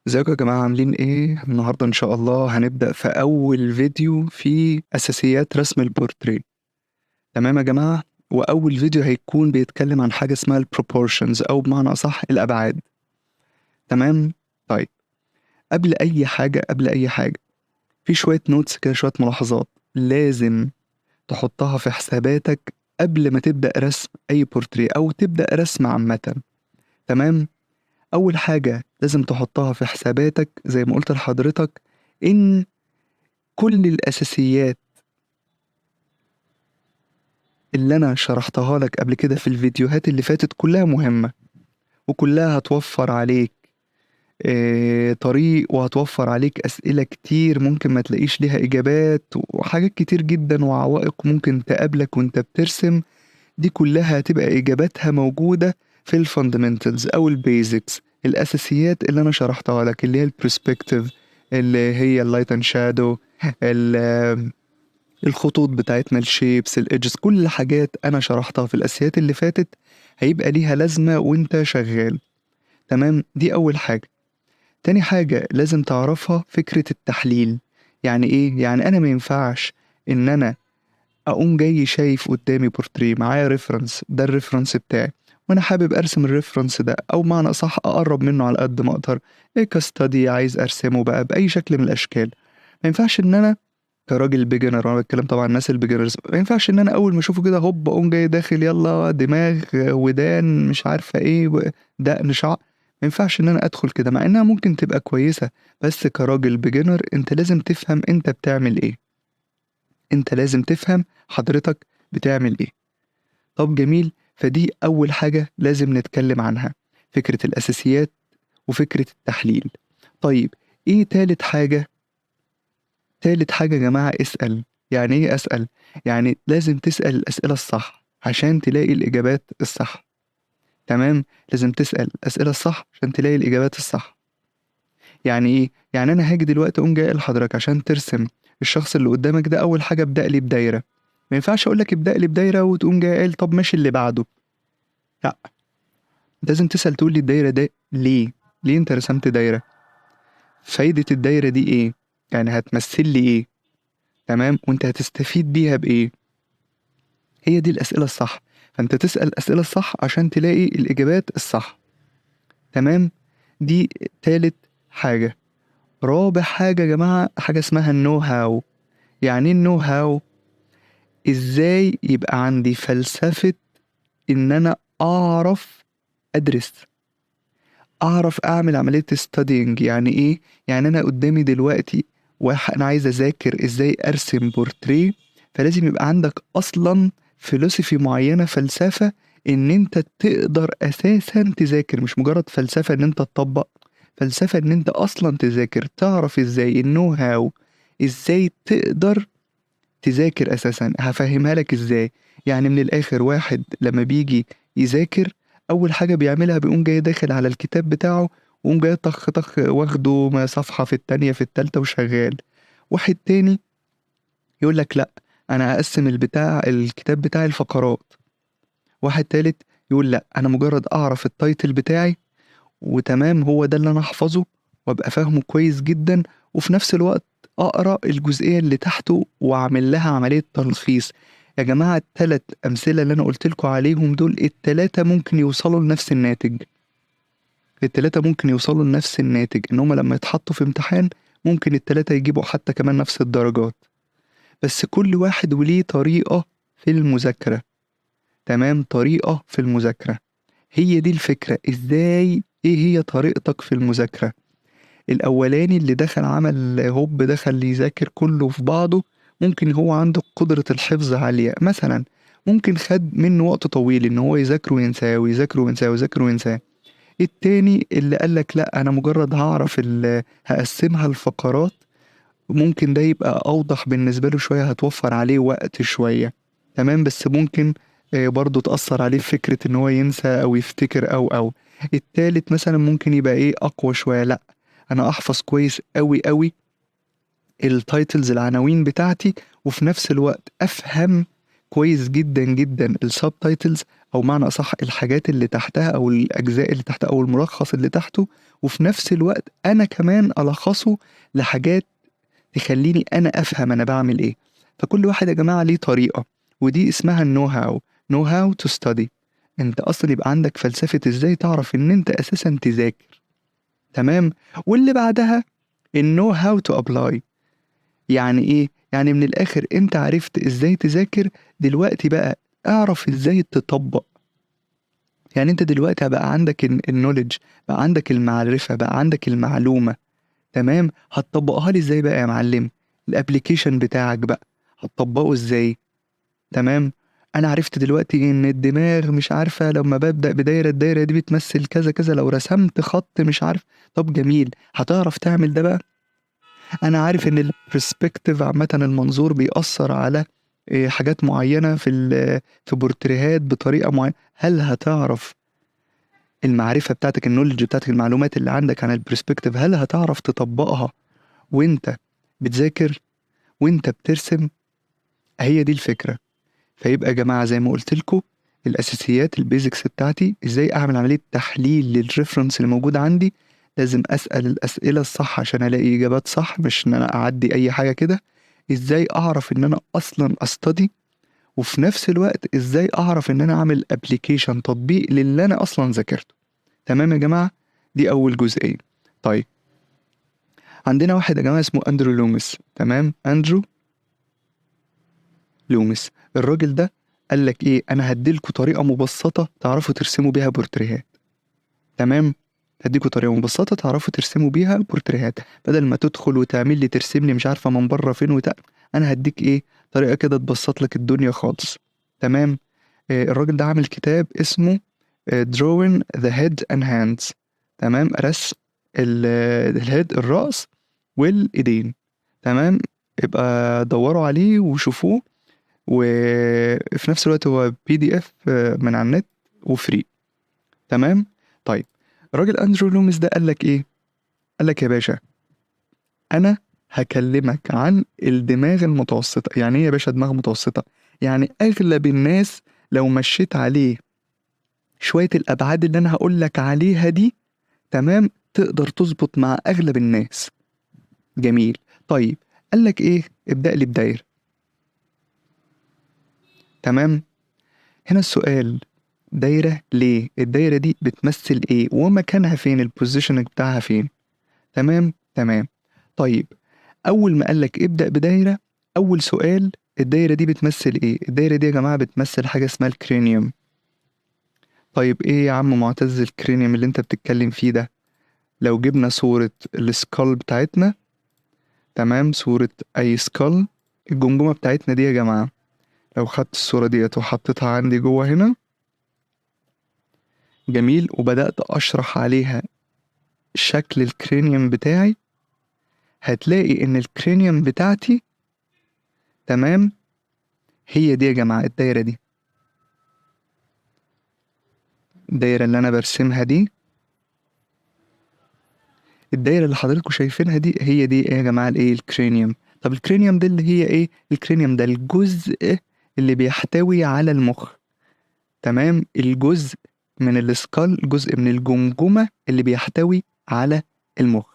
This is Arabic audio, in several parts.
ازيكم يا جماعة عاملين ايه؟ النهاردة ان شاء الله هنبدأ في اول فيديو في اساسيات رسم البورتريه. تمام يا جماعة. واول فيديو هيكون بيتكلم عن حاجة اسمها البروبورشنز او بمعنى اصح الابعاد. تمام. طيب، قبل اي حاجة في شوية نوتس كده، شوية ملاحظات لازم تحطها في حساباتك قبل ما تبدأ رسم اي بورتريه او تبدأ رسم عامة. تمام. اول حاجة لازم تحطها في حساباتك زي ما قلت لحضرتك ان كل الأساسيات اللي أنا شرحتها لك قبل كده في الفيديوهات اللي فاتت كلها مهمة، وكلها هتوفر عليك طريق، وهتوفر عليك أسئلة كتير ممكن ما تلاقيش ليها إجابات، وحاجات كتير جدا وعوائق ممكن تقابلك وانت بترسم. دي كلها هتبقى إجاباتها موجودة في الفاندمنتالز أو البيزكس، الأساسيات اللي أنا شرحتها لك، اللي هي البرسبكتيف، اللي هي اللايت اند شادو، الخطوط بتاعتنا، الشيبس، الايدجز، كل حاجات انا شرحتها في الاساسيات اللي فاتت هيبقى ليها لازمة وانت شغال. تمام. دي اول حاجة. تاني حاجة لازم تعرفها فكرة التحليل. يعني ايه؟ يعني انا ما ينفعش ان انا اقوم جاي شايف قدامي بورتريه معايا ريفرنس، ده الريفرنس بتاعي، وانا حابب ارسم الريفرنس ده، او معنى اصح اقرب منه على قد ما اقدر، ايه كاستادي عايز ارسمه بقى باي شكل من الاشكال. ما ينفعش ان انا كراجل بيجنر، وانا بتكلم طبعا الناس البيجنرز، ما ينفعش ان انا اول ما اشوفه كده هوب اقوم جاي داخل يلا دماغ ودان مش عارفه ايه دقن شعر. ما ينفعش ان انا ادخل كده، مع انها ممكن تبقى كويسه، بس كراجل بيجنر انت لازم تفهم انت بتعمل ايه. انت لازم تفهم حضرتك بتعمل ايه. طب جميل. فدي اول حاجه لازم نتكلم عنها، فكره الاساسيات وفكره التحليل. طيب، ايه تالت حاجه؟ تالت حاجة يا جماعة، اسأل. يعني ايه اسأل؟ يعني لازم تسأل الأسئلة الصح عشان تلاقي الإجابات الصح. تمام. لازم تسأل الأسئلة الصح عشان تلاقي الإجابات الصح. يعني ايه؟ يعني أنا هاجي دلوقتي أقوم جاي لحضرتك عشان ترسم الشخص اللي قدامك ده، أول حاجة ابدأ لي بدايرة. ما ينفعش أقول لك ابدأ لي بدايرة وتقوم جاي قايل طب ماشي اللي بعده. لا، لازم تسأل تقول لي الدايرة ده ليه؟ ليه أنت رسمت دايرة؟ فايدة الدايرة دي ايه؟ يعني هتمثل لي ايه؟ تمام. وانت هتستفيد بيها بإيه؟ هي دي الأسئلة الصح. فأنت تسأل الأسئلة الصح عشان تلاقي الإجابات الصح. تمام. دي تالت حاجة. رابع حاجة يا جماعة حاجة اسمها النو هاو. يعني ايه النو هاو؟ ازاي يبقى عندي فلسفة ان انا اعرف ادرس، اعرف اعمل عملية studying. يعني ايه؟ يعني انا قدامي دلوقتي واحد انا عايز اذاكر ازاي ارسم بورتريه، فلازم يبقى عندك اصلا فلسفي معينة، فلسفة ان انت تقدر اساسا تذاكر، مش مجرد فلسفة ان انت تطبق، فلسفة ان انت اصلا تذاكر، تعرف ازاي النو هاو، ازاي تقدر تذاكر اساسا. هفهمها لك ازاي. يعني من الاخر، واحد لما بيجي يذاكر اول حاجه بيعملها بيقوم جاي داخل على الكتاب بتاعه، وقوم جاي طخ طخ واخده صفحه في التانية في التالتة وشغال. واحد تاني يقول لك لا، انا هقسم الكتاب بتاعي الفقرات. واحد تالت يقول لا، انا مجرد اعرف التايتل بتاعي وتمام، هو ده اللي انا احفظه وابقى فاهمه كويس جدا، وفي نفس الوقت اقرا الجزئيه اللي تحته واعمل لها عمليه تلخيص. يا جماعه التلات امثله اللي انا قلت لكم عليهم دول، التلاته ممكن يوصلوا لنفس الناتج. التلاته ممكن يوصلوا لنفس الناتج، ان هما لما يتحطوا في امتحان ممكن التلاته يجيبوا حتى كمان نفس الدرجات. بس كل واحد وليه طريقه في المذاكره. تمام. طريقه في المذاكره. هي دي الفكره. ازاي؟ ايه هي طريقتك في المذاكره؟ الأولاني اللي دخل عمل هوب دخل يذاكر كله في بعضه، ممكن هو عنده قدرة الحفظ عالية مثلا، ممكن خد منه وقت طويل ان هو يذاكر وينساه ويذاكر وينساه ويذاكر وينساه. التاني اللي قالك لا، انا مجرد هعرف هقسمها الفقرات، ممكن ده يبقى اوضح بالنسبة له شوية، هتوفر عليه وقت شوية. تمام. بس ممكن برضه تأثر عليه في فكرة ان هو ينسى او يفتكر او التالت مثلا ممكن يبقى ايه اقوى شوية، لا، انا احفظ كويس قوي قوي التايتلز، العناوين بتاعتي، وفي نفس الوقت افهم كويس جدا جدا السب تايتلز، او معنى اصح الحاجات اللي تحتها او الاجزاء اللي تحتها او الملخص اللي تحته، وفي نفس الوقت انا كمان الخصه لحاجات تخليني انا افهم انا بعمل ايه. فكل واحد يا جماعه ليه طريقه، ودي اسمها النو هاو، نو هاو تو ستادي. انت اصلا يبقى عندك فلسفه ازاي تعرف ان انت اساسا تذاكر. تمام. واللي بعدها النو هاو تو ابلاي. يعني ايه؟ يعني من الاخر انت عرفت ازاي تذاكر، دلوقتي بقى اعرف ازاي تطبق. يعني انت دلوقتي بقى عندك النوليدج، بقى عندك المعرفة، بقى عندك المعلومة. تمام. هتطبقها لي ازاي بقى يا معلم؟ الابليكيشن بتاعك بقى هتطبقه ازاي؟ تمام. انا عرفت دلوقتي ان الدماغ مش عارفة لما ببدأ بدايرة، الدايرة دي بتمثل كذا كذا، لو رسمت خط مش عارف. طب جميل، هتعرف تعمل ده بقى. انا عارف ان البرسبكتيف عامه المنظور بيأثر على حاجات معينه في بورتريهات بطريقه معينه. هل هتعرف المعرفه بتاعتك، النولج بتاعتك، المعلومات اللي عندك عن البرسبكتيف، هل هتعرف تطبقها وانت بتذاكر وانت بترسم؟ هي دي الفكره. فيبقى يا جماعه زي ما قلت لكم، الاساسيات البيزكس بتاعتي ازاي اعمل عمليه تحليل للريفرنس اللي موجود عندي. لازم اسال الاسئله الصح عشان الاقي اجابات صح، مش ان انا اعدي اي حاجه كده. ازاي اعرف ان انا اصلا استدي، وفي نفس الوقت ازاي اعرف ان انا اعمل ابلكيشن تطبيق للي انا اصلا ذاكرته. تمام يا جماعه. دي اول جزئيه. طيب، عندنا واحد يا جماعه اسمه اندرو لوميس. تمام. اندرو لوميس، الراجل ده قال لك ايه؟ انا هديلكوا طريقه مبسطه تعرفوا ترسموا بيها بورتريهات. تمام. هديكوا طريقه مبسطه تعرفوا ترسموا بيها بورتريهات، بدل ما تدخل وتعمل لي ترسم لي مش عارفه من بره فين انا هديك ايه؟ طريقه كده تبسط لك الدنيا خالص. تمام. الراجل ده عامل كتاب اسمه drawing the head and hands. تمام. رسم الهيد، الرأس والايدين. تمام. يبقى دوروا عليه وشوفوه، وفي نفس الوقت هو PDF من على النت وفري. تمام. طيب، الراجل اندرو لوميس ده قال لك ايه؟ قال لك يا باشا، انا هكلمك عن الدماغ المتوسطه. يعني ايه يا باشا دماغ متوسطه؟ يعني اغلب الناس لو مشيت عليه شويه الابعاد اللي انا هقول لك عليها دي، تمام، تقدر تظبط مع اغلب الناس. جميل. طيب، قال لك ايه؟ ابدأ لي بدايره. تمام. هنا السؤال، دايره ليه؟ الدايره دي بتمثل ايه ومكانها فين؟ البوزيشن بتاعها فين؟ تمام. تمام. طيب، اول ما قالك ابدأ بدايرة، اول سؤال، الدايرة دي بتمثل ايه؟ الدايرة دي يا جماعة بتمثل حاجة اسمها الكرينيوم. طيب ايه يا عم معتز الكرينيوم اللي انت بتتكلم فيه ده؟ لو جبنا صورة السكال بتاعتنا، تمام، صورة اي سكال، الجمجمة بتاعتنا دي يا جماعة، لو خدت الصورة ديت وحطيتها عندي جوه هنا، جميل، وبدأت اشرح عليها شكل الكرينيوم بتاعي، هتلاقي ان الكرينيوم بتاعتي، تمام، هي دي يا جماعة الدايرة دي. الدايرة اللي أنا برسمها دي، الدايرة اللي حضراتكم شايفينها دي، هي دي إيه يا جماعة؟ الإيه؟ الكرينيوم. طب الكرينيوم ده اللي هي إيه؟ الكرينيوم ده الجزء اللي بيحتوي على المخ. تمام. الجزء من السكال، جزء من الجمجمة اللي بيحتوي على المخ.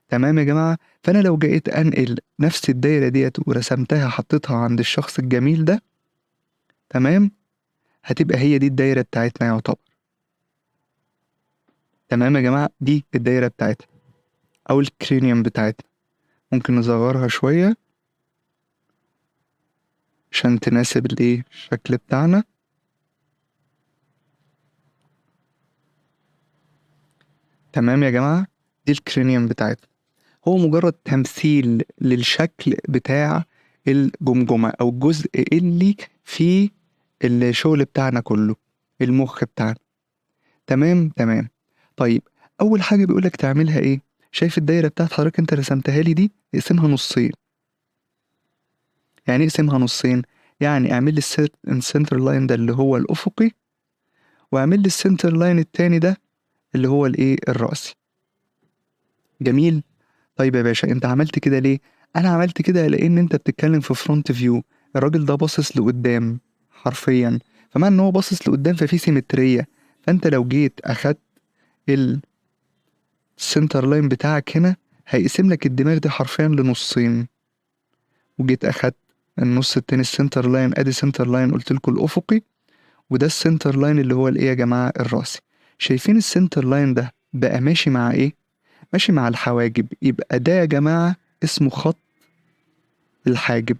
تمام يا جماعة. فأنا لو جيت أنقل نفس الدايرة ديت ورسمتها حطيتها عند الشخص الجميل ده، تمام، هتبقى هي دي الدايرة بتاعتنا يعتبر. تمام يا جماعة، دي الدايرة بتاعتنا أو الكرينيوم بتاعتنا. ممكن نصغرها شوية عشان تناسب الايه؟ الشكل بتاعنا. تمام يا جماعة، دي الكرينيوم بتاعتنا. هو مجرد تمثيل للشكل بتاع الجمجمة أو الجزء اللي في الشغل بتاعنا كله، المخ بتاعنا. تمام. تمام. طيب، أول حاجة بيقولك تعملها إيه؟ شايف الدايرة بتاعت حضرتك أنت رسمتها لي دي؟ اقسمها نصين. يعني إيه اقسمها نصين؟ يعني اعمل لي السنتر لاين ده اللي هو الأفقي، واعمل لي السنتر لاين التاني ده اللي هو الايه؟ الرأسي. جميل. طيب يا باشا، انت عملت كده ليه؟ انا عملت كده لان انت بتتكلم في فرونت فيو، الراجل ده باصص لقدام حرفيا، فمعنى ان هو باصص لقدام ففي سيمترية. فانت لو جيت اخدت السنتر لاين بتاعك هنا، هيقسم لك الدماغ دي حرفيا لنصين، وجيت اخدت النص التاني السنتر لاين، ادي سنتر لاين قلت لكم الافقي، وده السنتر لاين اللي هو الايه يا جماعة الراسي. شايفين السنتر لاين ده بقى ماشي مع ايه؟ ماشي مع الحواجب. يبقى ده يا جماعة اسمه خط الحاجب.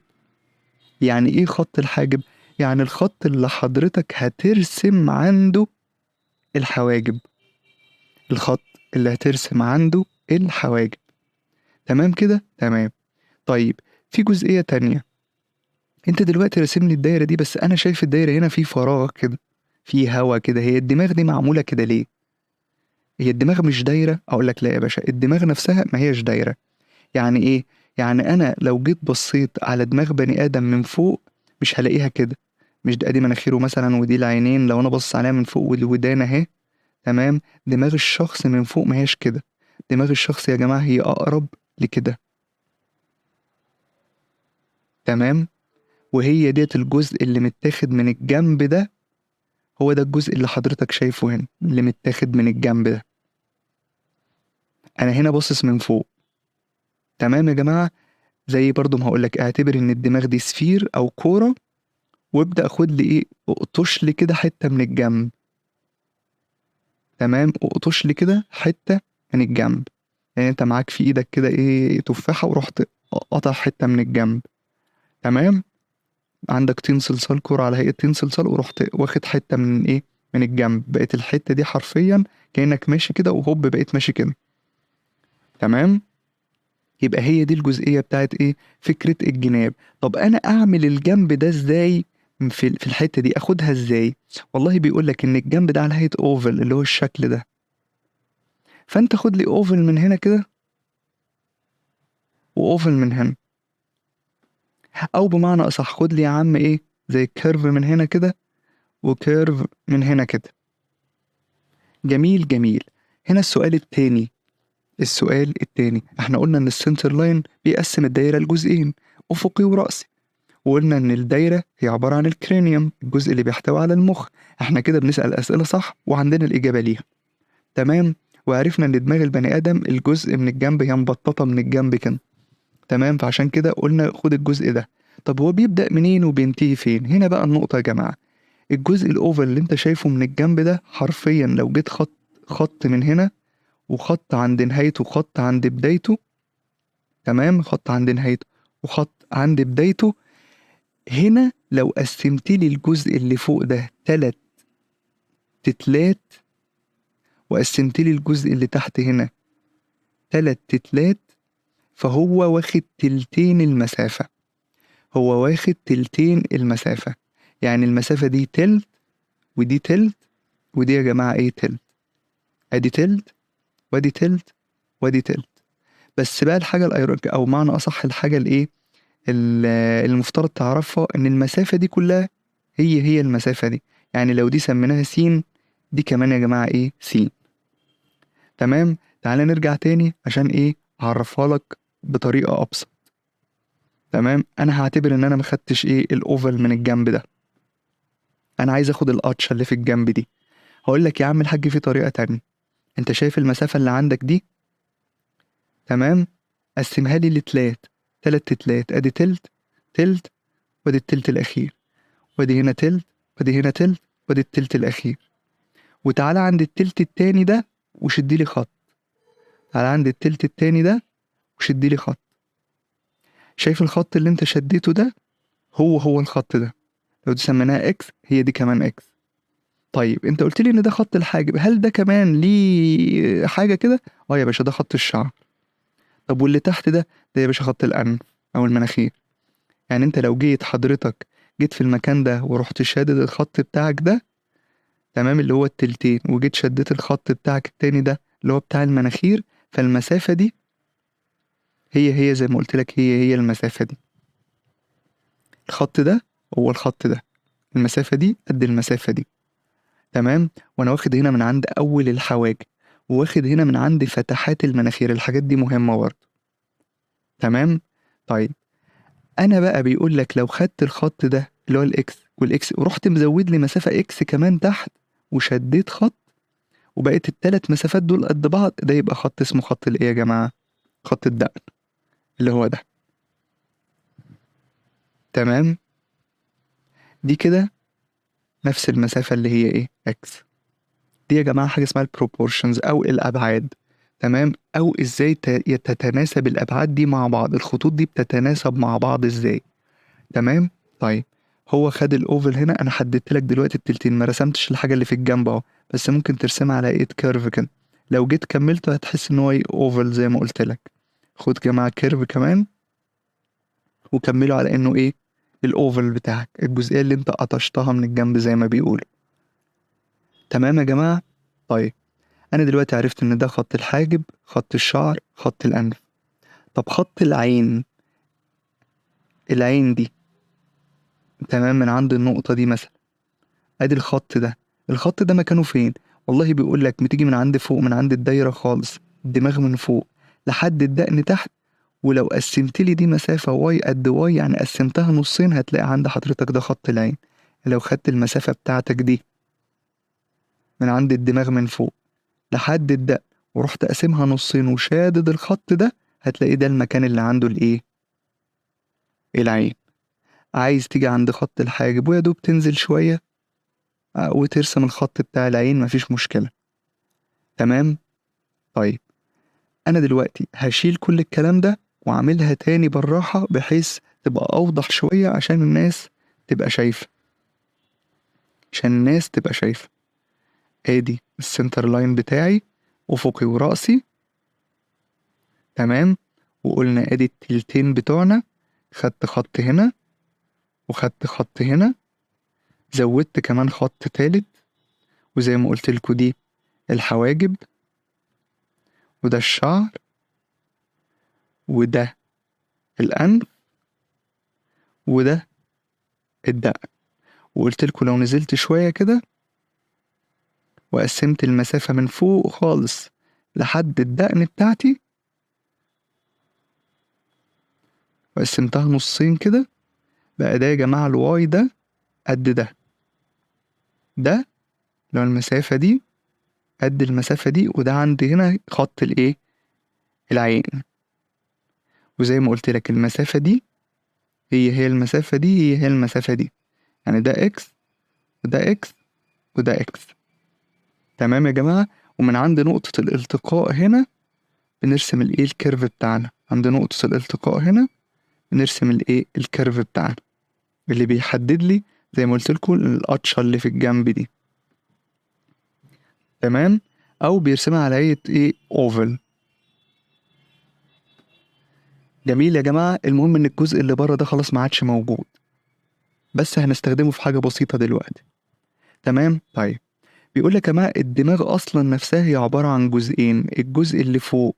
يعني ايه خط الحاجب؟ يعني الخط اللي حضرتك هترسم عنده الحواجب، الخط اللي هترسم عنده الحواجب. تمام كده؟ تمام. طيب، في جزئية تانية. انت دلوقتي راسم لي الدايرة دي، بس انا شايف الدايرة هنا في فراغ كده، في هوا كده. هي الدماغ دي معمولة كده ليه؟ هي الدماغ مش دايرة؟ اقول لك لا يا باشا، الدماغ نفسها ما هيش دايرة. يعني ايه؟ يعني انا لو جيت بصيت على دماغ بني ادم من فوق مش هلاقيها كده. مش ده ادي مناخيره مثلا ودي العينين، لو انا بص عليها من فوق والودان اهي، تمام. دماغ الشخص من فوق ما هيش كده. دماغ الشخص يا جماعة هي اقرب لكده. تمام. وهي ديت الجزء اللي متاخد من الجنب ده، هو ده الجزء اللي حضرتك شايفه هنا اللي متاخد من الجنب ده. انا هنا باصص من فوق. تمام يا جماعة. زي برضو ما هقولك، اعتبر ان الدماغ دي سفير او كورة، وابدأ خد لي ايه، اقطش لي كده حتة من الجنب. تمام، اقطش لي كده حتة من الجنب. يعني انت معاك في ايدك كده ايه تفاحة، ورحت قطع حتة من الجنب. تمام. عندك طين صلصال، كرة على هيئة طين صلصال، ورحت واخد حتة من ايه، من الجنب. بقت الحتة دي حرفيا كأنك ماشي كده، وهوب بقيت ماشي كده. تمام. يبقى هي دي الجزئية بتاعت ايه، فكرة الجناب. طب انا اعمل الجنب ده ازاي؟ في الحتة دي اخدها ازاي؟ والله بيقول لك ان الجنب ده على هيئة اوفل، اللي هو الشكل ده. فانت خد لي اوفل من هنا كده، واوفل من هنا، او بمعنى اصح خد لي يا عم ايه، زي كيرف من هنا كده، وكيرف من هنا كده. جميل جميل. هنا السؤال التاني. السؤال التاني، احنا قلنا ان السنتر لاين بيقسم الدايرة لجزئين، افقي ورأسي. وقلنا ان الدايرة هي عبارة عن الكرينيوم، الجزء اللي بيحتوي على المخ. احنا كده بنسأل اسئلة صح وعندنا الاجابة ليها. تمام. وعرفنا ان دماغ البني ادم الجزء من الجنب هي مبططة من الجنب كده. تمام. فعشان كده قلنا خد الجزء ده. طب هو بيبدأ منين وبينتهي فين؟ هنا بقى النقطة يا جماعة. الجزء الأوفر اللي أنت شايفه من الجنب ده، حرفيا لو جيت خط من هنا، وخط عند نهايته، وخط عند بدايته. تمام. خط عند نهايته وخط عند بدايته. هنا لو قسمت لي الجزء اللي فوق ده تلات تتلات، وقسمت لي الجزء اللي تحت هنا تلات تتلات، فهو واخد تلتين المسافة. هو واخد تلتين المسافة. يعني المسافة دي تلت، ودي تلت، ودي يا جماعة ايه، تلت. ادي تلت، وادي تلت، وادي تلت. بس بقى الحاجة الايرونيك، او معنى اصح الحاجة الايه، المفترض تعرفها، ان المسافة دي كلها هي المسافة دي. يعني لو دي سميناها س، دي كمان يا جماعة ايه، س. تمام. تعالى نرجع تاني عشان ايه اعرفها لك بطريقة ابسط. تمام. انا هعتبر ان انا ما خدتش ايه الاوفل من الجنب ده، انا عايز اخد القطشه اللي في الجنب دي. هقول لك يا عم الحاج في طريقه تانية. انت شايف المسافه اللي عندك دي؟ تمام. قسمها لي لتلات، تلات تلات. ادي تلت، تلت، وادي التلت الاخير، وادي هنا تلت، وادي هنا تلت، وادي التلت الاخير. وتعالى عند التلت التاني ده وشد لي خط. تعالى عند التلت التاني ده وشد لي خط. شايف الخط اللي انت شديته ده؟ هو الخط ده. لو دي سميناها اكس، هي دي كمان اكس. طيب انت قلت لي ان ده خط الحاجب، هل ده كمان ليه حاجه كده؟ اه يا باشا، ده خط الشعر. طب واللي تحت ده يا باشا خط الانف او المناخير. يعني انت لو جيت حضرتك جيت في المكان ده ورحت شادد الخط بتاعك ده، تمام، اللي هو التلتين، وجيت شديت الخط بتاعك التاني ده اللي هو بتاع المناخير، فالمسافه دي هي زي ما قلت لك، هي المسافه دي. الخط ده هو الخط ده، المسافه دي قد المسافه دي. تمام. وانا واخد هنا من عند اول الحواجب، واخد هنا من عند فتحات المناخير. الحاجات دي مهمة برضه. تمام. طيب، انا بقى بيقول لك لو خدت الخط ده اللي هو الاكس والاكس ورحت مزود لي مسافة اكس كمان تحت وشديت خط وبقيت الثلاث مسافات دول قد بعض، ده يبقى خط اسمه خط الايه يا جماعة؟ خط الدقن اللي هو ده. تمام، دي كده نفس المسافة اللي هي ايه؟ اكس. دي يا جماعة حاجة اسمها البروبورشنز او الابعاد. تمام، او ازاي تتناسب الابعاد دي مع بعض، الخطوط دي بتتناسب مع بعض ازاي. تمام. طيب هو خد الاوفل هنا، انا حددت لك دلوقتي التلتين، ما رسمتش الحاجة اللي في الجنب اهو، بس ممكن ترسمها على ايد كيرف كده. لو جيت كملته هتحس ان هو ايه؟ اوفل زي ما قلت لك. خد يا جماعة كيرف كمان وكمله على انه ايه؟ الاوفل بتاعك، الجزئية اللي انت قطشتها من الجنب زي ما بيقولوا. تمام يا جماعة. طيب انا دلوقتي عرفت ان ده خط الحاجب، خط الشعر، خط الانف. طب خط العين، العين دي تمام من عند النقطة دي مثلا، ادي الخط ده، الخط ده مكانه فين؟ والله بيقول لك بتيجي من عند فوق، من عند الدايرة خالص، الدماغ من فوق لحد الدقن تحت. ولو قسمت لي دي مسافة واي قد واي، يعني قسمتها نصين، هتلاقي عند حضرتك ده خط العين. لو خدت المسافة بتاعتك دي من عند الدماغ من فوق لحد الدقن ورحت قاسمها نصين وشادد الخط ده، هتلاقي ده المكان اللي عنده الايه؟ العين. عايز تيجي عند خط الحاجب ويا دوب تنزل شوية وترسم الخط بتاع العين، مفيش مشكلة. تمام. طيب أنا دلوقتي هشيل كل الكلام ده وأعملها تاني بالراحة بحيث تبقى أوضح شوية عشان الناس تبقى شايفة، عشان الناس تبقى شايفة. ادي السنتر لاين بتاعي، أفقي ورأسي. تمام، وقلنا ادي التلتين بتوعنا، خدت خط هنا وخدت خط هنا، زودت كمان خط تالت، وزي ما قلت لكم دي الحواجب، وده الشعر، وده الأنف، وده الدقن. وقلت لكم لو نزلت شوية كده وقسمت المسافة من فوق خالص لحد الدقن بتاعتي وقسمتها نصين كده، بقى ده يا جماعة الواي ده قد ده، ده لو المسافة دي قد المسافة دي، وده عندي هنا خط الايه؟ العين. وزي ما قلت لك المسافة دي هي المسافة دي، هي المسافة دي، يعني ده اكس وده اكس وده اكس. تمام يا جماعة. ومن عند نقطة الالتقاء هنا بنرسم الايه؟ الكيرف بتاعنا. عند نقطة الالتقاء هنا بنرسم الايه؟ الكيرف بتاعنا اللي بيحدد لي زي ما قلت لكم القطشة اللي في الجنب دي. تمام، او بيرسمها على هيئة ايه؟ اوفل. جميل يا جماعة. المهم ان الجزء اللي بره ده خلاص ما عادش موجود، بس هنستخدمه في حاجة بسيطة دلوقتي. تمام. طيب بيقول لك يا جماعة الدماغ اصلا نفسها هي عبارة عن جزئين، الجزء اللي فوق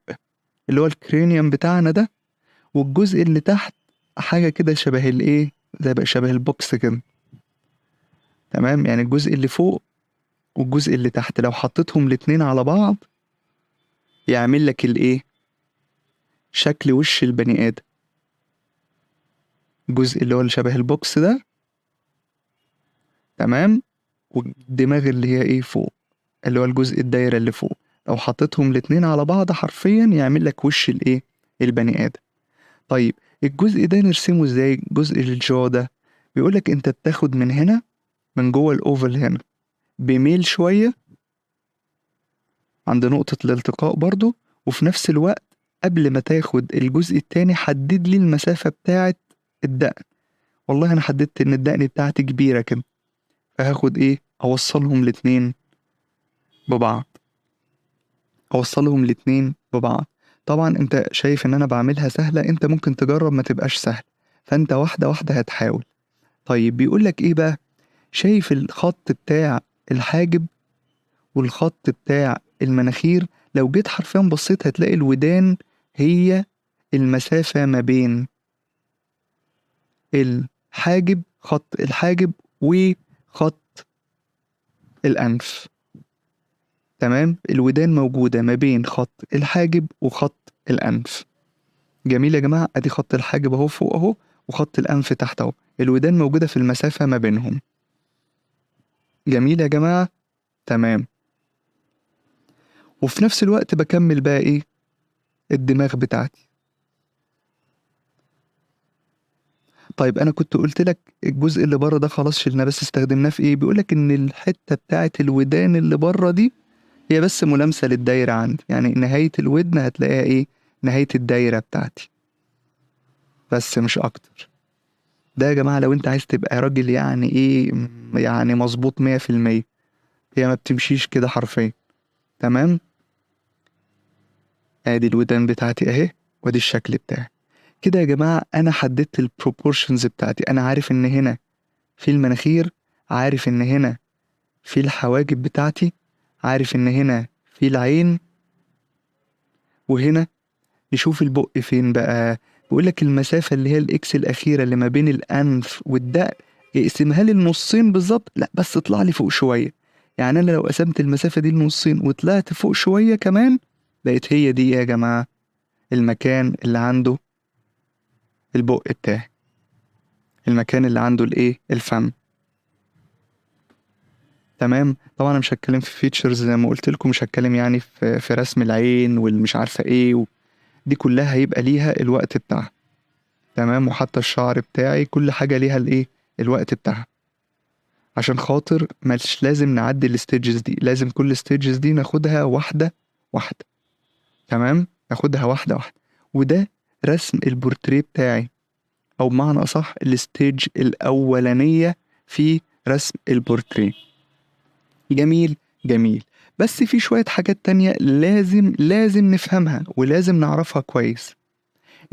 اللي هو الكرينيوم بتاعنا ده، والجزء اللي تحت حاجة كده شبه الايه؟ زي بقى شبه البوكس كده. تمام، يعني الجزء اللي فوق والجزء اللي تحت لو حطيتهم الاتنين على بعض يعمل لك الايه؟ شكل وش البني ادم. الجزء اللي هو اللي شبه البوكس ده، تمام، والدماغ اللي هي ايه؟ فوق، اللي هو الجزء الدايرة اللي فوق، لو حطيتهم الاتنين على بعض حرفيا يعمل لك وش الايه؟ البني ادم. طيب الجزء ده نرسمه ازاي؟ جزء الجو ده بيقولك انت بتاخد من هنا، من جوه الاوفل هنا بميل شوية عند نقطة الالتقاء برضو، وفي نفس الوقت قبل ما تاخد الجزء التاني حدد لي المسافة بتاعة الدقن. والله انا حددت ان الدقن بتاعتي كبيرة كده، فهاخد ايه؟ اوصلهم الاتنين ببعض، اوصلهم الاتنين ببعض. طبعا انت شايف ان انا بعملها سهلة، انت ممكن تجرب ما تبقاش سهل، فانت واحدة واحدة هتحاول. طيب بيقولك ايه بقى؟ شايف الخط بتاع الحاجب والخط بتاع المناخير؟ لو جيت حرفيا بصيت هتلاقي الودان هي المسافة ما بين الحاجب، خط الحاجب وخط الأنف. تمام، الودان موجودة ما بين خط الحاجب وخط الأنف. جميل يا جماعة، ادي خط الحاجب اهو فوق اهو، وخط الأنف تحت اهو، الودان موجودة في المسافة ما بينهم. جميل يا جماعة؟ تمام. وفي نفس الوقت بكمل بقى ايه؟ الدماغ بتاعتي. طيب انا كنت قلت لك الجزء اللي بره ده خلاص شلناه، بس استخدمناه في ايه؟ بيقولك ان الحتة بتاعت الودان اللي بره دي هي بس ملامسة للدايرة عندي، يعني نهاية الودن هتلاقيها ايه؟ نهاية الدايرة بتاعتي، بس مش اكتر. ده يا جماعة لو انت عايز تبقى راجل يعني ايه، يعني مظبوط 100%. هي ما بتمشيش كده حرفيا. تمام. ادي الودان بتاعتي اهي، وادي الشكل بتاعي. كده يا جماعة انا حددت البروبورشنز بتاعتي. انا عارف ان هنا في المناخير، عارف ان هنا في الحواجب بتاعتي، عارف ان هنا في العين، وهنا نشوف البق فين بقى. بيقولك المسافة اللي هي الاكس الاخيرة اللي ما بين الانف والدقن، اقسمها لي لنصين بالظبط، لا بس اطلع لي فوق شوية. يعني انا لو قسمت المسافة دي لنصين وطلعت فوق شوية كمان، بقت هي دي يا جماعة المكان اللي عنده البق بتاعي، المكان اللي عنده الايه، الفم. تمام. طبعا انا مش هتكلم في فيتشرز زي ما قلت لكم، مش هتكلم يعني في رسم العين والمش عارفه ايه دي كلها هيبقى ليها الوقت بتاعها. تمام. وحتى الشعر بتاعي كل حاجه ليها الايه، الوقت بتاعها. عشان خاطر مش لازم نعدي الستيجز دي، لازم كل ستيجز دي ناخدها واحده واحده. تمام، ناخدها واحده واحده. وده رسم البورتريه بتاعي، او بمعنى اصح الستيج الاولانيه في رسم البورتريه. جميل جميل. بس في شوية حاجات تانية لازم نفهمها ولازم نعرفها كويس.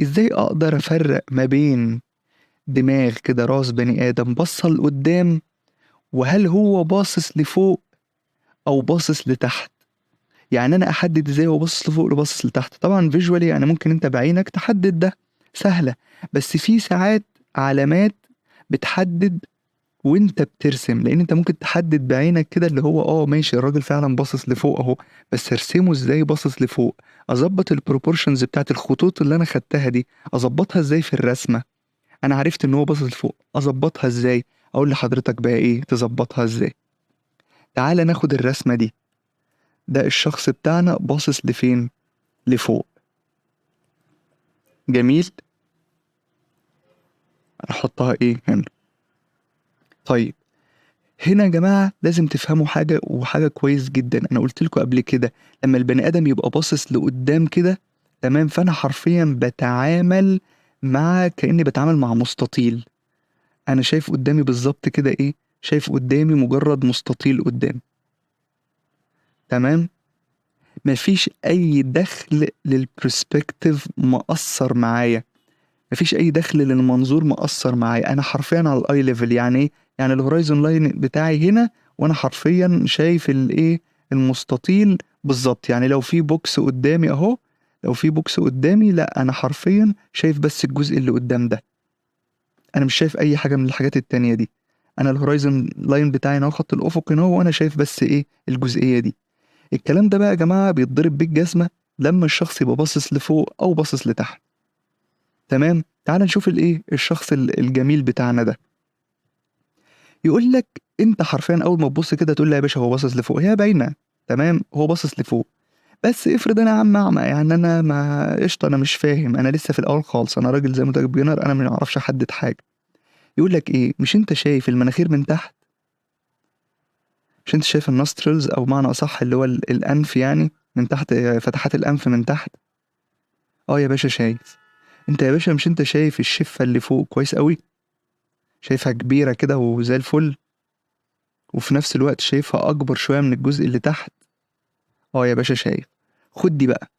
ازاي اقدر افرق ما بين دماغ كده، راس بني ادم باصة لقدام، وهل هو باصص لفوق او باصص لتحت؟ يعني انا احدد ازاي هو باصص لفوق ولا باصص لتحت؟ طبعا فيجوالي يعني ممكن انت بعينك تحدد ده، سهلة. بس في ساعات علامات بتحدد وانت بترسم، لان انت ممكن تحدد بعينك كده اللي هو ماشي الراجل فعلا باصص لفوق اهو، بس ارسمه ازاي باصص لفوق؟ اظبط البروبورشنز بتاعت الخطوط اللي انا خدتها دي، اظبطها ازاي في الرسمه؟ انا عرفت ان هو باصص لفوق، اظبطها ازاي؟ اقول لحضرتك بقى ايه تظبطها ازاي. تعال ناخد الرسمه دي. ده الشخص بتاعنا باصص لفين؟ لفوق. جميل. نحطها ايه هنا. طيب هنا يا جماعة لازم تفهموا حاجة، وحاجة كويس جدا. أنا قلت لكم قبل كده لما البني آدم يبقى باصص لقدام كده، تمام، فأنا حرفيا بتعامل مع كأني بتعامل مع مستطيل. أنا شايف قدامي بالظبط كده إيه؟ شايف قدامي مجرد مستطيل قدام. تمام. مفيش أي دخل للبرسبكتيف مأثر معايا، مفيش أي دخل للمنظور مأثر معايا. أنا حرفيا على الأي ليفل. يعني إيه؟ يعني الهورايزون لاين بتاعي هنا، وانا حرفيا شايف الايه، المستطيل بالظبط. يعني لو في بوكس قدامي اهو، لو في بوكس قدامي، لا انا حرفيا شايف بس الجزء اللي قدام ده، انا مش شايف اي حاجه من الحاجات التانية دي. انا الهورايزون لاين بتاعي هنا، خط الافق هنا، وانا شايف بس ايه، الجزئيه دي. الكلام ده بقى يا جماعه بيتضرب بالجزمه لما الشخص يبقى باصص لفوق او باصص لتحت. تمام. تعال نشوف الايه، الشخص الجميل بتاعنا ده. يقول لك انت حرفيا اول ما تبص كده تقول لي يا باشا هو باصص لفوق، هي باينه. تمام، هو باصص لفوق. بس افرض انا يا عم اعمى، يعني انا ما قشطه، انا مش فاهم، انا لسه في الاول خالص، انا راجل زي ما قلت لك بيجنر، انا ما اعرفش احدد حاجه. يقول لك ايه، مش انت شايف المناخير من تحت؟ مش انت شايف النوسترلز، او معنى اصح اللي هو الانف يعني من تحت، فتحات الانف من تحت؟ اه يا باشا شايف. انت يا باشا مش انت شايف الشفه اللي فوق كويس قوي؟ شايفها كبيره كده وزي الفل، وفي نفس الوقت شايفها اكبر شويه من الجزء اللي تحت؟ اه يا باشا شايف. خد دي بقى.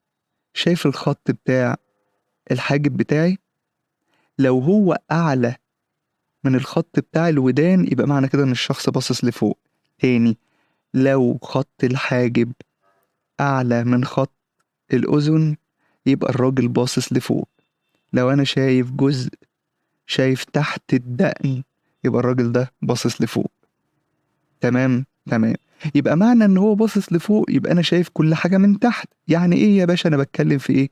شايف الخط بتاع الحاجب بتاعي؟ لو هو اعلى من الخط بتاع الودان يبقى معنى كده ان الشخص باصص لفوق. تاني، لو خط الحاجب اعلى من خط الاذن يبقى الراجل باصص لفوق. لو انا شايف جزء، شايف تحت الدقن، يبقى الراجل ده باصص لفوق. تمام تمام. يبقى معنى ان هو باصص لفوق يبقى انا شايف كل حاجة من تحت. يعني ايه يا باشا، انا بتكلم في ايه؟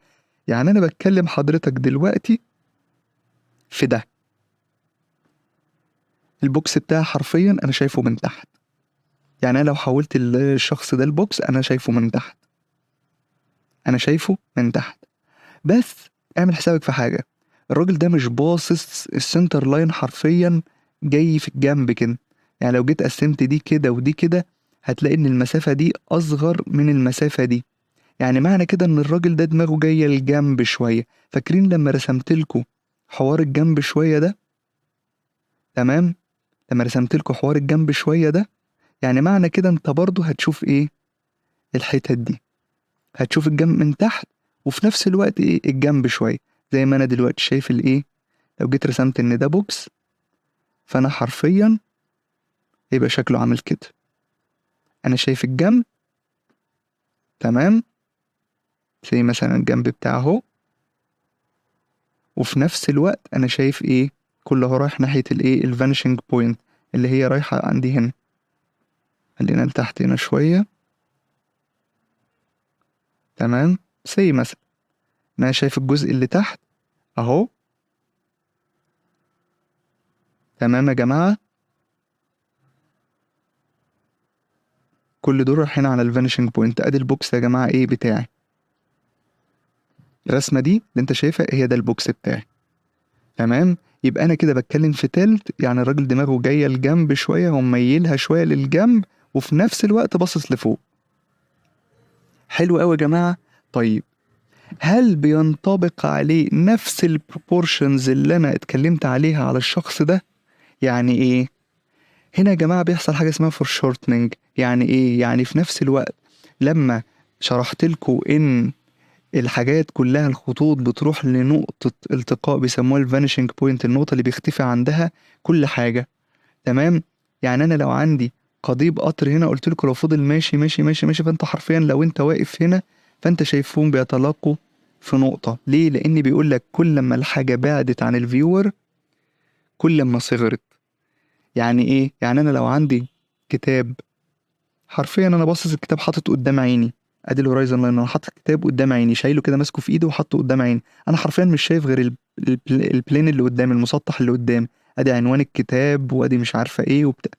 يعني انا بتكلم حضرتك دلوقتي في ده. البوكس بتاعي حرفيا انا شايفه من تحت. يعني انا لو حولت الشخص ده البوكس انا شايفه من تحت، انا شايفه من تحت. بس اعمل حسابك في حاجة، الراجل ده مش باصص السنتر لاين حرفيا جاي في الجنب كده. يعني لو جيت قسمت دي كده ودي كده هتلاقي ان المسافة دي اصغر من المسافة دي. يعني معنى كده ان الراجل ده دماغه جاية الجنب شوية. فاكرين لما رسمت لكم حوار الجنب شوية ده؟ تمام. لما رسمت لكم حوار الجنب شوية ده، يعني معنى كده انت برضو هتشوف ايه؟ الحتت دي هتشوف الجنب من تحت، وفي نفس الوقت ايه؟ الجنب شوية. زي ما انا دلوقتي شايف الايه، لو جيت رسمت ان ده بوكس فانا حرفيا يبقى شكله عامل كده. انا شايف الجنب، تمام، زي مثلا الجنب بتاعه اهو. وفي نفس الوقت انا شايف ايه؟ كله رايح ناحية الايه؟ الفانيشنج بوينت اللي هي رايحة عندي هنا. خلينا لتحت هنا شوية. تمام. زي مثلا انا شايف الجزء اللي تحت اهو. تمام يا جماعة، كل دول رايحين على الفانيشنج بوينت. ادي البوكس يا جماعة ايه بتاعي. الرسمة دي اللي انت شايفها هي ده البوكس بتاعي. تمام. يبقى انا كده بتكلم في تلت، يعني الراجل دماغه جاية الجنب شوية وميلها شوية للجنب، وفي نفس الوقت باصص لفوق. حلو قوي يا جماعة. طيب هل بينطبق عليه نفس البروبورشنز اللي انا اتكلمت عليها على الشخص ده؟ يعني ايه؟ هنا يا جماعة بيحصل حاجة اسمها foreshortening. يعني ايه؟ يعني في نفس الوقت لما شرحت لكم ان الحاجات كلها الخطوط بتروح لنقطة التقاء بيسموها الفانيشنج بوينت، النقطة اللي بيختفي عندها كل حاجة. تمام. يعني انا لو عندي قضيب قطر هنا، قلت لكم لو فضل ماشي ماشي ماشي ماشي، فانت حرفيا لو انت واقف هنا فانت شايفهم بيتلاقوا في نقطة. ليه؟ لان بيقول لك كل ما الحاجة بعدت عن الفيور كل ما صغرت. يعني ايه؟ يعني انا لو عندي كتاب، حرفيا انا باصص الكتاب حاطط قدام عيني. ادي الهورايزون لاين، انا حاطط الكتاب قدام عيني، شايله كده ماسكه في ايدي وحاطه قدام عيني. انا حرفيا مش شايف غير البلين اللي قدام، المسطح اللي قدام. ادي عنوان الكتاب وادي مش عارفه ايه وبتاع.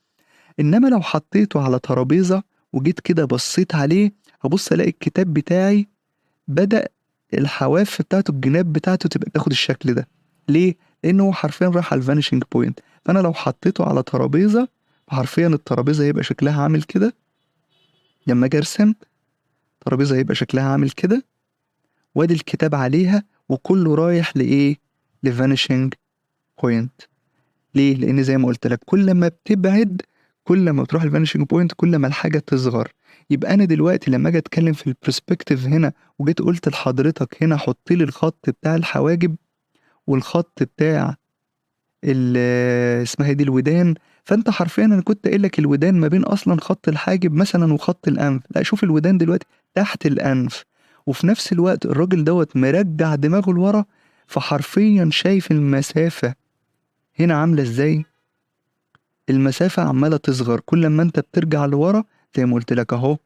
انما لو حطيته على ترابيزه وجيت كده بصيت عليه، هبص الاقي الكتاب بتاعي بدأ الحواف بتاعته، الجناب بتاعته تبقى تاخد الشكل ده. ليه؟ لانه هو حرفيا راح على الفانيشنج بوينت. فانا لو حطيته على ترابيزه، حرفيا الترابيزه هيبقى شكلها عامل كده. لما اجي ارسم ترابيزه هيبقى شكلها عامل كده، وادي الكتاب عليها وكله رايح لايه؟ لفانيشنج بوينت. ليه؟ لان زي ما قلت لك كل ما بتبعد كل ما بتروح الفانيشنج بوينت كل ما الحاجه تصغر. يبقى انا دلوقتي لما اجي اتكلم في البرسبكتيف هنا، وجيت قلت لحضرتك هنا حط لي الخط بتاع الحواجب والخط بتاع اسمها دي الودان، فانت حرفيا انا كنت قايل لك الودان ما بين اصلا خط الحاجب مثلا وخط الانف. لا، شوف الودان دلوقتي تحت الانف، وفي نفس الوقت الراجل دوت مرجع دماغه لورا، فحرفيا شايف المسافة هنا عاملة ازاي؟ المسافة عمالة تصغر كل ما انت بترجع لورا. زي ما قلت لك اهو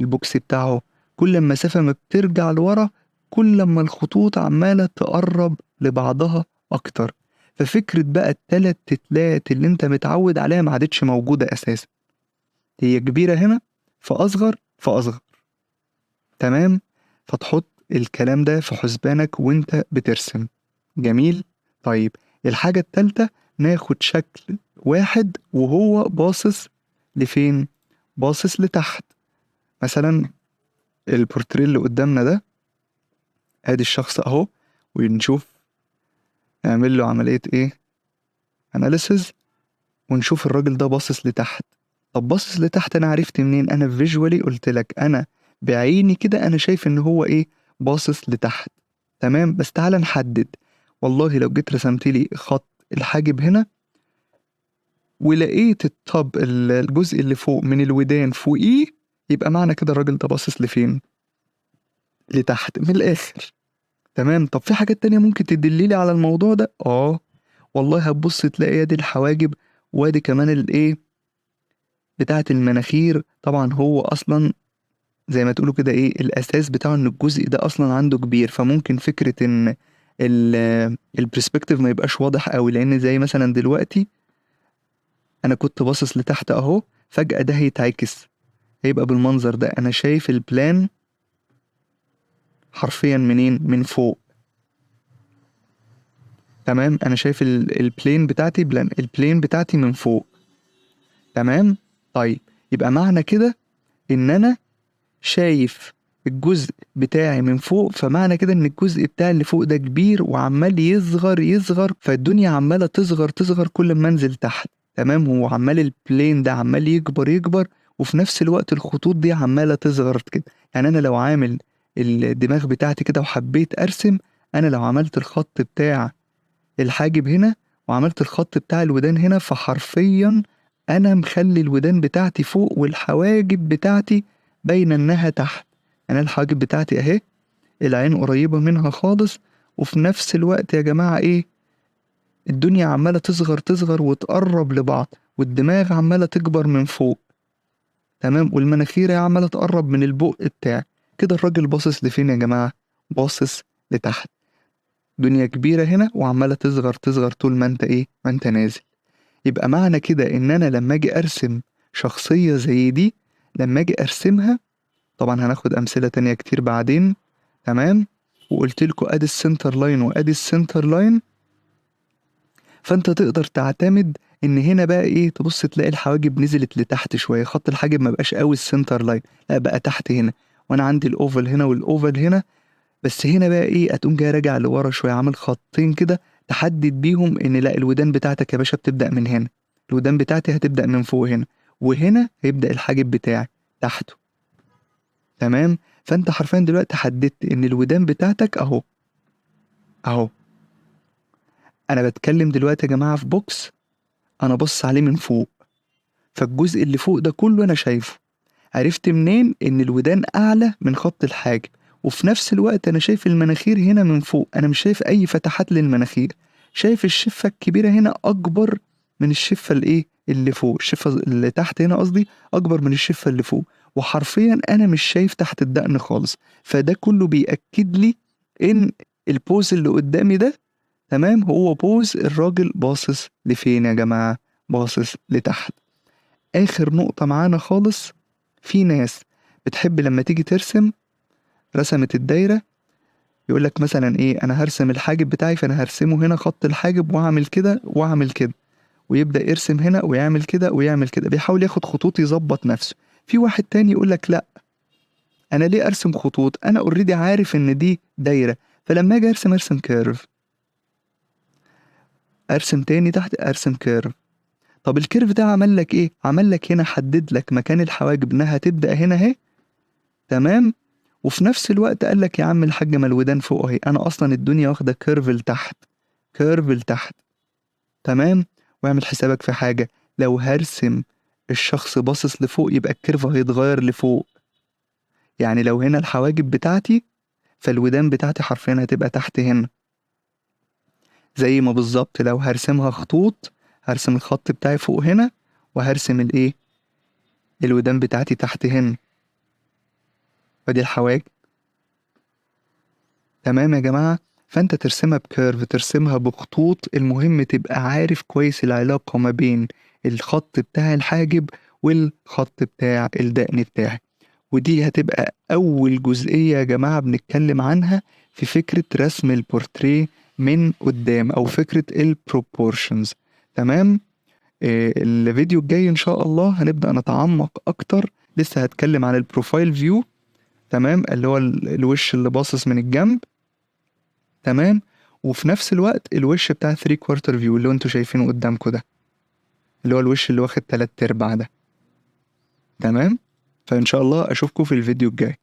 البوكس بتاعه، كل ما المسافة ما بترجع لورا كل ما الخطوط عمالة تقرب لبعضها اكتر. ففكرة بقى التلات تتلات اللي انت متعود عليها ما عادتش موجودة اساسا. هي كبيرة هنا فاصغر فاصغر. تمام. فتحط الكلام ده في حسبانك وانت بترسم. جميل. طيب الحاجة التالتة، ناخد شكل واحد وهو باصص لفين؟ باصص لتحت. مثلا البورتريه اللي قدامنا ده، ادي الشخص اهو، ونشوف نعمل له عملية ايه؟ اناليسز، ونشوف الراجل ده باصص لتحت. طب باصص لتحت انا عرفت منين؟ انا فيجوالي قلت لك انا بعيني كده انا شايف ان هو ايه؟ باصص لتحت. تمام. بس تعالى نحدد. والله لو جيت رسمت لي خط الحاجب هنا ولقيت الطب الجزء اللي فوق من الودان فوقيه، يبقى معنى كده الراجل ده باصص لفين؟ لتحت من الاخر. تمام. طب في حاجات تانية ممكن تدليلي على الموضوع ده؟ والله هتبص تلاقي ادي الحواجب وادي كمان الايه بتاعة المناخير. طبعا هو اصلا زي ما تقولوا كده ايه الاساس بتاعه ان الجزء ده اصلا عنده كبير، فممكن فكرة ان البرسبكتيف ما يبقاش واضح قوي، لان زي مثلا دلوقتي انا كنت باصص لتحت اهو، فجأة ده هيتعكس، هيبقى بالمنظر ده. انا شايف البلان حرفيا منين؟ من فوق. تمام، انا شايف البلين بتاعتي، البلين بتاعتي من فوق. تمام. طيب يبقى معنى كده ان انا شايف الجزء بتاعي من فوق، فمعنى كده ان الجزء بتاعي اللي فوق ده كبير وعمال يصغر يصغر، فالدنيا عمالة تصغر تصغر كل ما انزل تحت. تمام، هو عمال البلين ده عمال يكبر يكبر، وفي نفس الوقت الخطوط دي عمالة تصغر كده. يعني انا لو عامل الدماغ بتاعتي كده وحبيت ارسم، انا لو عملت الخط بتاع الحاجب هنا وعملت الخط بتاع الودان هنا، فحرفيا انا مخلي الودان بتاعتي فوق والحواجب بتاعتي باينه انها تحت. انا الحواجب بتاعتي اهي، العين قريبه منها خالص، وفي نفس الوقت يا جماعه ايه، الدنيا عماله تصغر تصغر وتقرب لبعض، والدماغ عماله تكبر من فوق. تمام، والمناخير هي عماله تقرب من البق بتاعي. كده الراجل باصص لفين يا جماعه؟ باصص لتحت. دنيا كبيرة هنا وعمالة تصغر تصغر طول ما انت ايه، ما انت نازل. يبقى معنى كده ان انا لما اجي ارسم شخصية زي دي، لما اجي ارسمها، طبعا هناخد امثلة تانية كتير بعدين. تمام، وقلت لكم ادي السنتر لاين وادي السنتر لاين، فانت تقدر تعتمد ان هنا بقى ايه، تبص تلاقي الحواجب نزلت لتحت شوية، خط الحاجب ما بقاش قوي السنتر لاين، لا بقى تحت هنا، وانا عندي الاوفل هنا والاوفل هنا. بس هنا بقى ايه، هتقوم جاي راجع لورا شويه، عامل خطين كده تحدد بيهم ان لا، الودان بتاعتك يا باشا بتبدا من هنا، الودان بتاعتي هتبدا من فوق هنا، وهنا هيبدا الحاجب بتاعي تحته. تمام، فانت حرفيا دلوقتي حددت ان الودان بتاعتك اهو، اهو. انا بتكلم دلوقتي يا جماعه في بوكس، انا بص عليه من فوق، فالجزء اللي فوق ده كله انا شايفه. عرفت منين؟ ان الودان اعلى من خط الحاجب، وفي نفس الوقت انا شايف المناخير هنا من فوق، انا مش شايف اي فتحات للمناخير، شايف الشفة الكبيرة هنا اكبر من الشفة الايه اللي فوق، الشفة اللي تحت هنا قصدي اكبر من الشفة اللي فوق، وحرفيا انا مش شايف تحت الدقن خالص. فده كله بيأكد لي ان البوز اللي قدامي ده، تمام، هو بوز الراجل باصص لفين يا جماعة؟ باصص لتحت. آخر نقطة معانا خالص، في ناس بتحب لما تيجي ترسم، رسمت الدايرة، يقولك مثلا ايه، انا هرسم الحاجب بتاعي، فانا هرسمه هنا خط الحاجب واعمل كده واعمل كده، ويبدأ يرسم هنا ويعمل كده ويعمل كده، بيحاول ياخد خطوط يظبط نفسه. في واحد تاني يقولك لا، انا ليه ارسم خطوط؟ انا اوريدي عارف ان دي دايرة، فلما اجي ارسم كيرف، ارسم تاني تحت ارسم كيرف. طب الكيرف ده عمل لك ايه؟ عمل لك هنا حدد لك مكان الحواجب انها تبدأ هنا اهي. تمام، وفي نفس الوقت قال لك يا عم الحاج، ما الودان فوق اهي، انا اصلا الدنيا واخده كيرف لتحت، كيرف لتحت. تمام، واعمل حسابك في حاجه، لو هرسم الشخص باصص لفوق يبقى الكيرف هيتغير لفوق. يعني لو هنا الحواجب بتاعتي، فالودان بتاعتي حرفيا هتبقى تحت هنا. زي ما بالظبط لو هرسمها خطوط، هرسم الخط بتاعي فوق هنا، وهرسم الايه، الودان بتاعتي تحت هنا، ودي الحواجب. تمام يا جماعة، فانت ترسمها بكيرف، ترسمها بخطوط، المهم تبقى عارف كويس العلاقة ما بين الخط بتاع الحاجب والخط بتاع الدقن بتاعي. ودي هتبقى أول جزئية يا جماعة بنتكلم عنها في فكرة رسم البورتريه من قدام، أو فكرة البروبورشنز. تمام، الفيديو الجاي إن شاء الله هنبدأ نتعمق أكتر، لسه هتكلم عن البروفايل فيو. تمام، اللي هو الوش اللي باصص من الجنب. تمام، وفي نفس الوقت الوش بتاع 3 كوارتر فيو اللي انتوا شايفينه قدامكم ده، اللي هو الوش اللي واخد 3 ارباع ده. تمام، فإن شاء الله أشوفكم في الفيديو الجاي.